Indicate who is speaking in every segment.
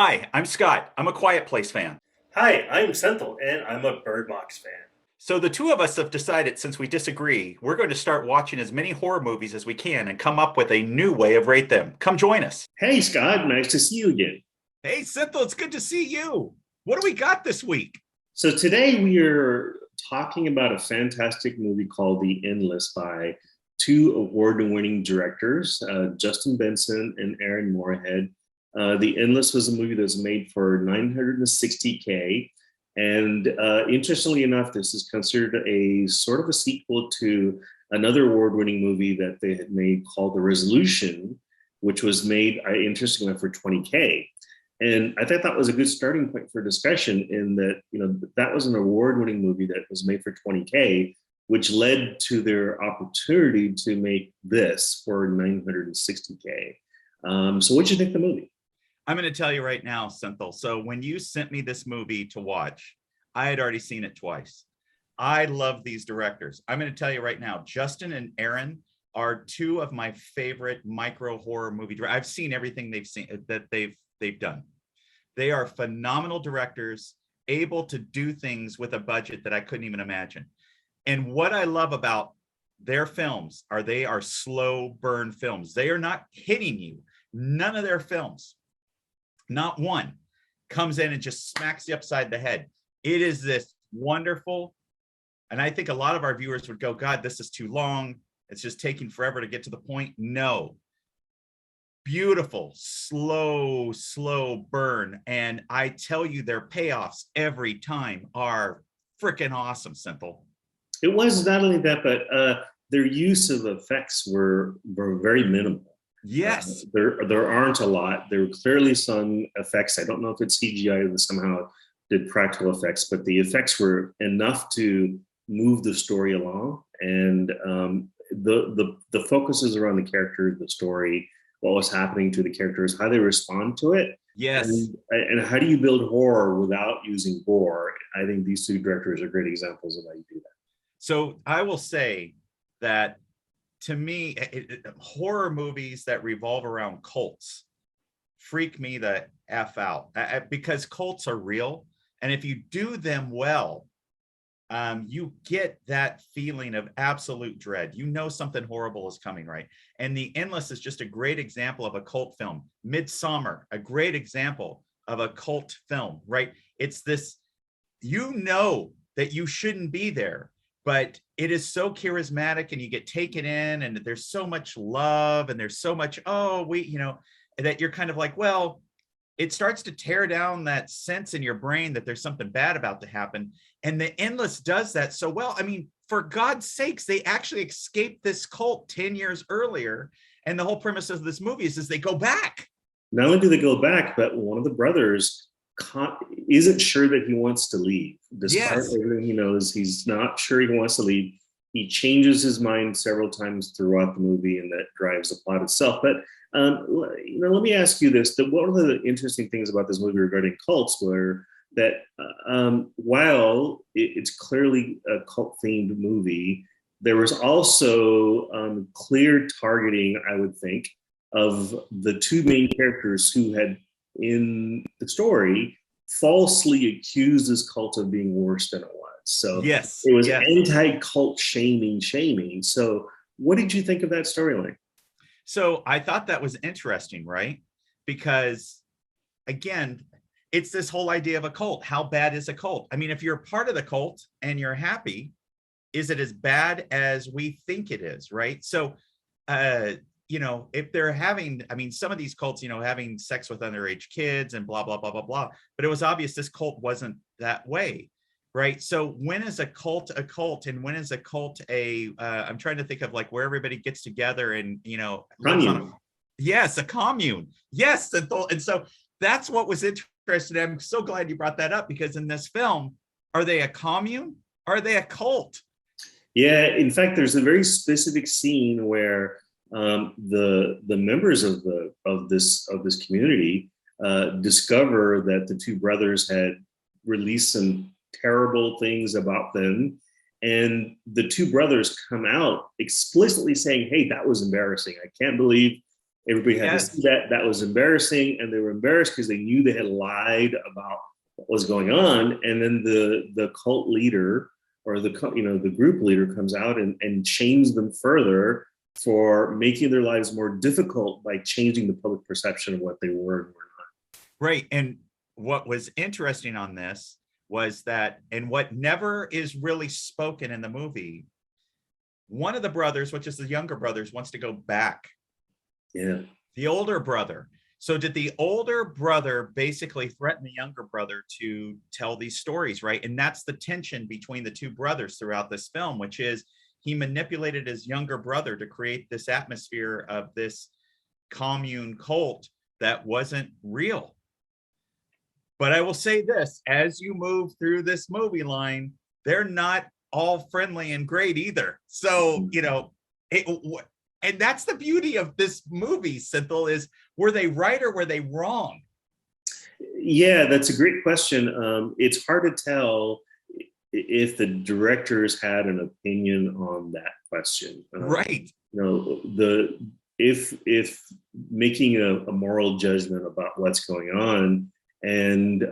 Speaker 1: Hi, I'm Scott. I'm a Quiet Place fan.
Speaker 2: Hi, I'm Senthil, and I'm a Bird Box fan.
Speaker 1: So the two of us have decided, since we disagree, we're going to start watching as many horror movies as we can and come up with a new way of rate them. Come join us.
Speaker 3: Hey, Scott, nice to see you again.
Speaker 1: Hey, Cynthia, it's good to see you. What do we got this week?
Speaker 3: So, today we are talking about a fantastic movie called The Endless by two award winning directors, Justin Benson and Aaron Moorhead. The Endless was a movie that was made for 960K. And interestingly enough, this is considered a sort of a sequel to another award winning movie that they had made called The Resolution, which was made, interestingly enough, for 20K. And I thought that was a good starting point for discussion in that, that was an award-winning movie that was made for 20K, which led to their opportunity to make this for 960K. So what did you think of the movie?
Speaker 1: I'm going to tell you right now, Cynthia. So when you sent me this movie to watch, I had already seen it twice. I love these directors. I'm going to tell you right now, Justin and Aaron are two of my favorite micro horror movie directors. I've seen everything they've done. They are phenomenal directors, able to do things with a budget that I couldn't even imagine. And what I love about their films are they are slow burn films. They are not hitting you. None of their films, not one, comes in and just smacks you upside the head. It is this wonderful, and I think a lot of our viewers would go, God, this is too long. It's just taking forever to get to the point. No. Beautiful, slow burn. And I tell you, their payoffs every time are freaking awesome, Simple.
Speaker 3: It was not only that, but their use of effects were very minimal.
Speaker 1: Yes.
Speaker 3: There aren't a lot. There were clearly some effects. I don't know if it's CGI that somehow did practical effects, but the effects were enough to move the story along. And the focus is around the character, the story, what was happening to the characters, how they respond to it.
Speaker 1: Yes.
Speaker 3: And how do you build horror without using gore? I think these two directors are great examples of how you do that.
Speaker 1: So I will say that to me, horror movies that revolve around cults freak me the F out because cults are real. And if you do them well, you get that feeling of absolute dread. You know something horrible is coming, right? And The Endless is just a great example of a cult film. Midsommar, a great example of a cult film, right? It's this, you know that you shouldn't be there, but it is so charismatic and you get taken in and there's so much love and there's so much, that you're kind of like, well, it starts to tear down that sense in your brain that there's something bad about to happen. And The Endless does that so well. I mean, for God's sakes, they actually escaped this cult 10 years earlier. And the whole premise of this movie is they go back.
Speaker 3: Not only do they go back, but one of the brothers isn't sure that he wants to leave. Despite everything he knows, he's not sure he wants to leave. He changes his mind several times throughout the movie, and that drives the plot itself. But let me ask you this: one of the interesting things about this movie regarding cults were that while it's clearly a cult-themed movie, there was also clear targeting, I would think, of the two main characters who had, in the story, falsely accused this cult of being worse than it was. So
Speaker 1: yes,
Speaker 3: it was anti-cult shaming. So what did you think of that storyline?
Speaker 1: So I thought that was interesting, right? Because again, it's this whole idea of a cult. How bad is a cult? I mean, if you're part of the cult and you're happy, is it as bad as we think it is, right? So, if they're having, I mean, some of these cults, having sex with underage kids and blah, blah, blah, blah, blah. But it was obvious this cult wasn't that way, right? So when is a cult a cult, and when is a cult I'm trying to think of like where everybody gets together and,
Speaker 3: Commune.
Speaker 1: Yes, a commune. Yes. And so that's what was interesting. I'm so glad you brought that up, because in this film, are they a commune? Are they a cult?
Speaker 3: Yeah, in fact, there's a very specific scene where the members of this community discover that the two brothers had released some terrible things about them, and the two brothers come out explicitly saying, "Hey, that was embarrassing. I can't believe Everybody had to
Speaker 1: Yes.
Speaker 3: see that. That was embarrassing, and they were embarrassed because they knew they had lied about what was going on. And then the cult leader or the the group leader comes out and shames them further for making their lives more difficult by changing the public perception of what they were and were not.
Speaker 1: Right. And what was interesting on this was that, and what never is really spoken in the movie, one of the brothers, which is the younger brothers, wants to go back.
Speaker 3: Yeah.
Speaker 1: The older brother. So did the older brother basically threaten the younger brother to tell these stories, right? And that's the tension between the two brothers throughout this film, which is he manipulated his younger brother to create this atmosphere of this commune cult that wasn't real. But I will say this, as you move through this movie line, they're not all friendly and great either. So, and that's the beauty of this movie, Synthel, is were they right or were they wrong?
Speaker 3: Yeah, that's a great question. It's hard to tell if the directors had an opinion on that question.
Speaker 1: Right.
Speaker 3: If making a moral judgment about what's going on, and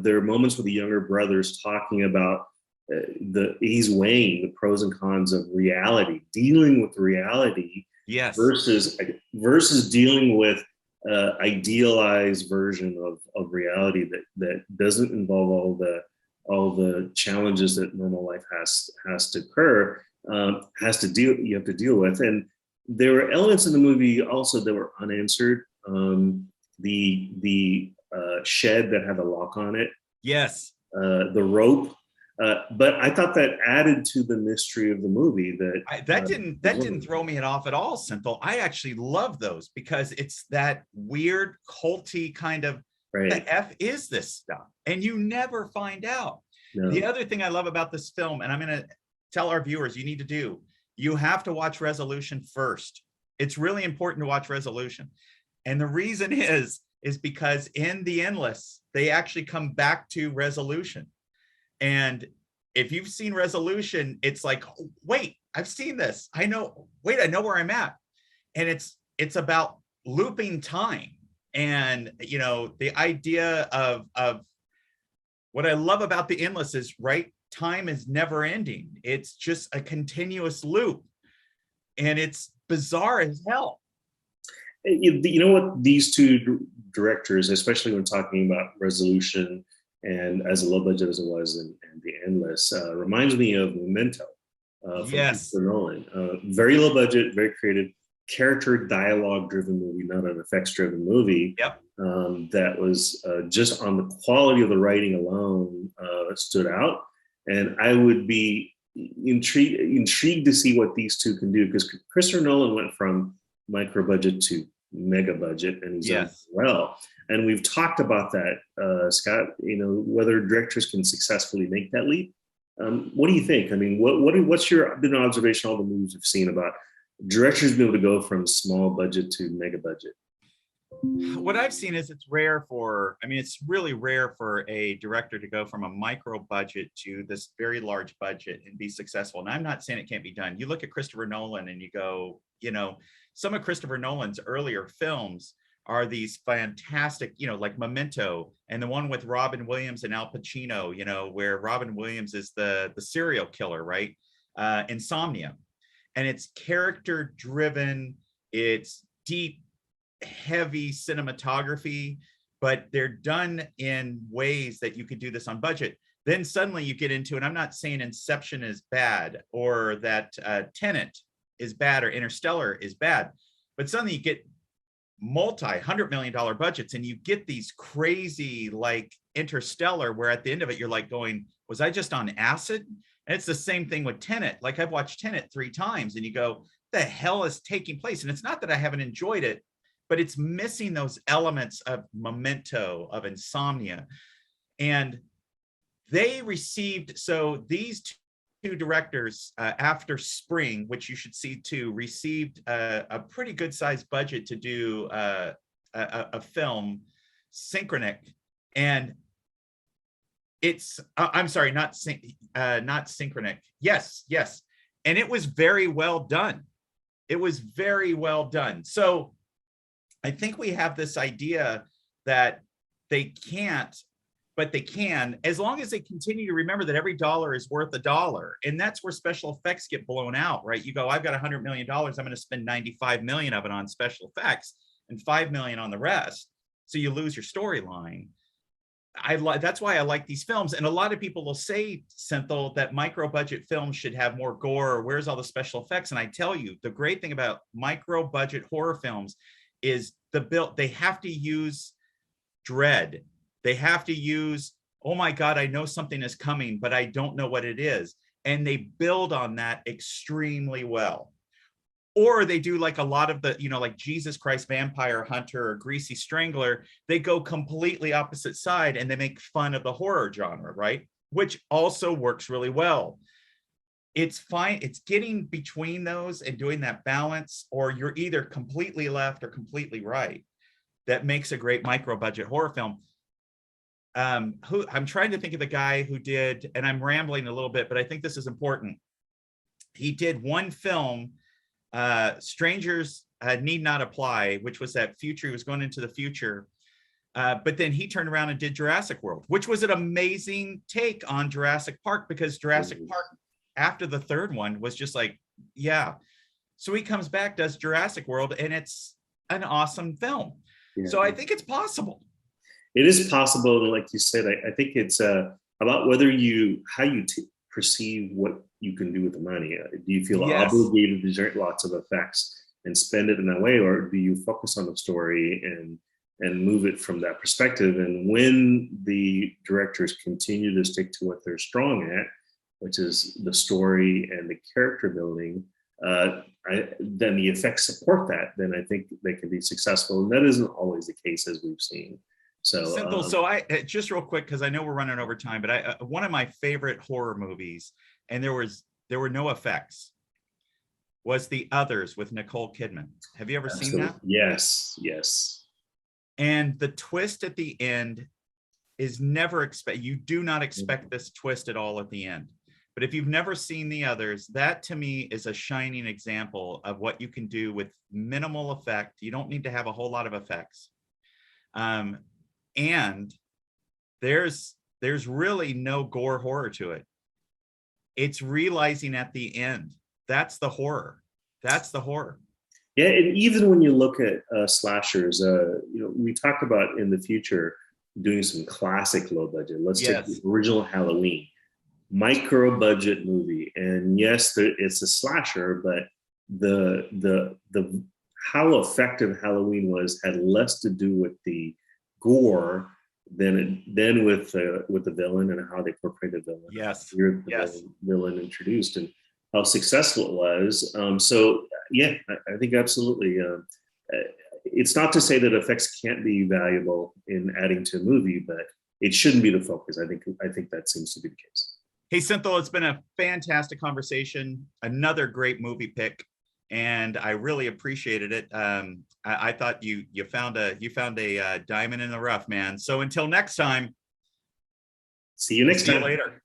Speaker 3: there are moments with the younger brothers talking about he's weighing the pros and cons of reality, dealing with reality,
Speaker 1: yes,
Speaker 3: versus dealing with idealized version of reality that doesn't involve all the challenges that normal life has to occur, you have to deal with. And there were elements in the movie also that were unanswered. The shed that had a lock on it,
Speaker 1: yes,
Speaker 3: the rope. But I thought that added to the mystery of the movie. That
Speaker 1: didn't throw me off at all, Synthel. I actually love those because it's that weird culty kind of,
Speaker 3: right.
Speaker 1: The F is this stuff, and you never find out.
Speaker 3: No.
Speaker 1: The other thing I love about this film, and I'm going to tell our viewers, you have to watch Resolution first. It's really important to watch Resolution, and the reason is because in The Endless, they actually come back to Resolution. And if you've seen Resolution, it's like, oh, wait, I've seen this. I know where I'm at. And it's about looping time. And, the idea of what I love about The Endless is, right, time is never ending. It's just a continuous loop. And it's bizarre as hell.
Speaker 3: You know what, these two directors, especially when talking about Resolution and as low budget as it was in The Endless, reminds me of Memento from Christopher Nolan. Very low budget, very creative, character dialogue driven movie, not an effects driven movie.
Speaker 1: Yep.
Speaker 3: That was just on the quality of the writing alone stood out. And I would be intrigued to see what these two can do, because Christopher Nolan went from micro budget to mega budget, and he's done well. And we've talked about that, Scott, whether directors can successfully make that leap. What do you think? I mean, what's your observation, all the movies you've seen about directors being able to go from small budget to mega budget?
Speaker 1: What I've seen is it's really rare for a director to go from a micro budget to this very large budget and be successful. And I'm not saying it can't be done. You look at Christopher Nolan and you go, some of Christopher Nolan's earlier films are these fantastic, like Memento, and the one with Robin Williams and Al Pacino, where Robin Williams is the serial killer, right? Insomnia. And it's character driven, it's deep, heavy cinematography, but they're done in ways that you could do this on budget. Then suddenly you get into, and I'm not saying Inception is bad or that Tenet is bad or Interstellar is bad, but suddenly you get multi-$100 million budgets and you get these crazy, like Interstellar, where at the end of it you're like going, was I just on acid? And it's the same thing with Tenet. Like, I've watched Tenet 3 times and you go, the hell is taking place? And it's not that I haven't enjoyed it, but it's missing those elements of Memento, of Insomnia. And they received, so these two directors, after Spring, which you should see too, received a pretty good sized budget to do a film, Synchronic. And it's, I'm sorry, not Synchronic. Yes. And it was very well done. So I think we have this idea that they can't, but they can, as long as they continue to remember that every dollar is worth a dollar. And that's where special effects get blown out, right? You go, I've got $100 million. I'm going to spend 95 million of it on special effects and 5 million on the rest. So you lose your storyline. That's why I like these films. And a lot of people will say, Senthil, that micro budget films should have more gore, or where's all the special effects? And I tell you, the great thing about micro budget horror films is they have to use dread. They have to use, oh my God, I know something is coming, but I don't know what it is. And they build on that extremely well. Or they do like a lot of the, like Jesus Christ Vampire Hunter or Greasy Strangler, they go completely opposite side and they make fun of the horror genre, right? Which also works really well. It's fine. It's getting between those and doing that balance, or you're either completely left or completely right. That makes a great micro budget horror film. I'm trying to think of the guy who did, and I'm rambling a little bit, but I think this is important. He did one film, Strangers Need Not Apply, which was that future, he was going into the future. But then he turned around and did Jurassic World, which was an amazing take on Jurassic Park, because Jurassic Park, after the third one, was just like, yeah. So he comes back, does Jurassic World, and it's an awesome film. Yeah. So I think it's possible.
Speaker 3: It is possible. And like you said, I think it's about how you perceive what you can do with the money. Do you feel obligated to generate lots of effects and spend it in that way, or do you focus on the story and move it from that perspective? And when the directors continue to stick to what they're strong at, which is the story and the character building, then the effects support that. Then I think they can be successful, and that isn't always the case, as we've seen. So,
Speaker 1: so I just real quick, because I know we're running over time, but one of my favorite horror movies, and there were no effects, was The Others with Nicole Kidman. Have you ever seen that?
Speaker 3: Yes.
Speaker 1: And the twist at the end is never you do not expect this twist at all at the end. But if you've never seen The Others, that to me is a shining example of what you can do with minimal effect. You don't need to have a whole lot of effects. And there's really no gore horror to it. It's realizing at the end, that's the horror. That's the horror.
Speaker 3: Yeah, and even when you look at slashers, we talked about in the future doing some classic low budget. Let's take the original Halloween, micro budget movie, and yes, it's a slasher, but the how effective Halloween was had less to do with the gore than with the villain and how they portray the villain. The villain introduced and how successful it was. I think absolutely. It's not to say that effects can't be valuable in adding to a movie, but it shouldn't be the focus. I think that seems to be the case.
Speaker 1: Hey, Senthil, it's been a fantastic conversation. Another great movie pick, and I really appreciated it. I thought you found a diamond in the rough, man. So until next time,
Speaker 3: see you next time.
Speaker 1: See you later.